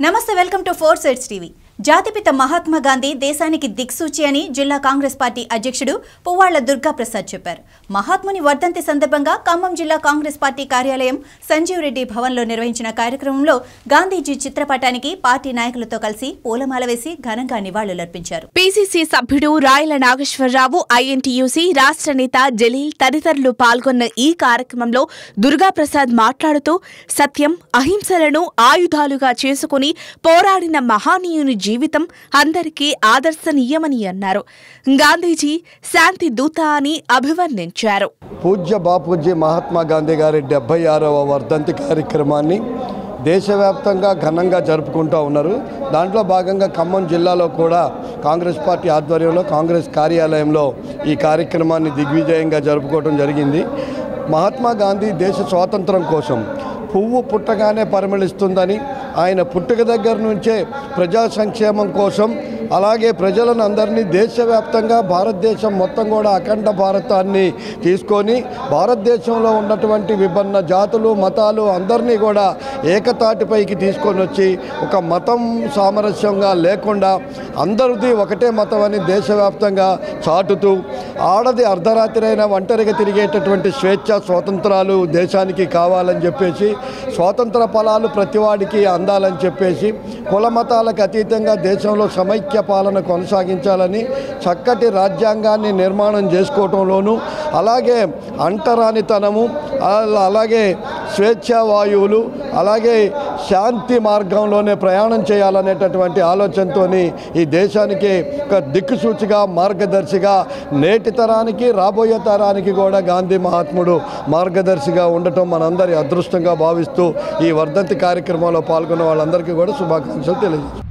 నమస్తే welcome to 4 sides TV. జాతిపిత మహాత్మా గాంధీ దేశానికి దిక్సూచి అని జిల్లా కాంగ్రెస్ పార్టీ అధ్యక్షుడు పువ్వాళ్ల దుర్గా ప్రసాద్ చెప్పారు. మహాత్ముని వర్ధంతి సందర్భంగా ఖమ్మం జిల్లా కాంగ్రెస్ పార్టీ కార్యాలయం సంజీవ్ రెడ్డి భవన్లో నిర్వహించిన కార్యక్రమంలో గాంధీజీ చిత్రపటానికి పార్టీ నాయకులతో కలిసి పూలమాల వేసి ఘనంగా నివాళులర్పించారు. పీసీసీ సభ్యుడు రాయల నాగేశ్వరరావు, ఐఎన్టీయూసీ రాష్ట్ర నేత జలీల్ తదితరులు పాల్గొన్న ఈ కార్యక్రమంలో దుర్గా ప్రసాద్ మాట్లాడుతూ సత్యం, అహింసలను ఆయుధాలుగా చేసుకుని పోరాడిన మహానీయుని జీవితం అందరికీ ఆదర్శనీయమని అన్నారు. గాంధీజీ శాంతి దూత అని అభివర్ణించారు. పూజ్య బాపూజీ మహాత్మా గాంధీ గారి 76వ వర్ధంతి కార్యక్రమాన్ని దేశవ్యాప్తంగా ఘనంగా జరుపుకుంటూ ఉన్నారు. దాంట్లో భాగంగా ఖమ్మం జిల్లాలో కూడా కాంగ్రెస్ పార్టీ ఆధ్వర్యంలో కాంగ్రెస్ కార్యాలయంలో ఈ కార్యక్రమాన్ని దిగ్విజయంగా జరుపుకోవడం జరిగింది. మహాత్మా గాంధీ దేశ స్వాతంత్రం కోసం పువ్వు పుట్టగానే పరిమళిస్తుందని, ఆయన పుట్టుక దగ్గర నుంచే ప్రజా సంక్షేమం కోసం, అలాగే ప్రజలను అందరినీ దేశవ్యాప్తంగా భారతదేశం మొత్తం కూడా అఖండ భారతాన్ని తీసుకొని భారతదేశంలో ఉన్నటువంటి విభిన్న జాతులు మతాలు అందరినీ కూడా ఏకతాటిపైకి తీసుకొని వచ్చి ఒక మతం సామరస్యంగా లేకుండా అందరిది ఒకటే మతం అని దేశవ్యాప్తంగా చాటుతూ, ఆడది అర్ధరాత్రైన ఒంటరిగా తిరిగేటటువంటి స్వేచ్ఛ స్వాతంత్రాలు దేశానికి కావాలని చెప్పేసి, స్వాతంత్ర ఫలాలు ప్రతివాడికి అందాలని చెప్పేసి, కుల మతాలకు అతీతంగా దేశంలో సమైక్య పాలన కొనసాగించాలని చక్కటి రాజ్యాంగాన్ని నిర్మాణం చేసుకోవటంలోనూ, అలాగే అంటరానితనము, అలాగే స్వేచ్ఛావాయువులు, అలాగే శాంతి మార్గంలోనే ప్రయాణం చేయాలనేటటువంటి ఆలోచనతో ఈ దేశానికి ఒక దిక్కుసూచిగా మార్గదర్శిగా నేటి తరానికి రాబోయే తరానికి కూడా గాంధీ మహాత్ముడు మార్గదర్శిగా ఉండటం మనందరి అదృష్టంగా భావిస్తూ ఈ వర్ధంతి కార్యక్రమంలో పాల్గొన్న వాళ్ళందరికీ కూడా శుభాకాంక్షలు తెలియజేస్తాం.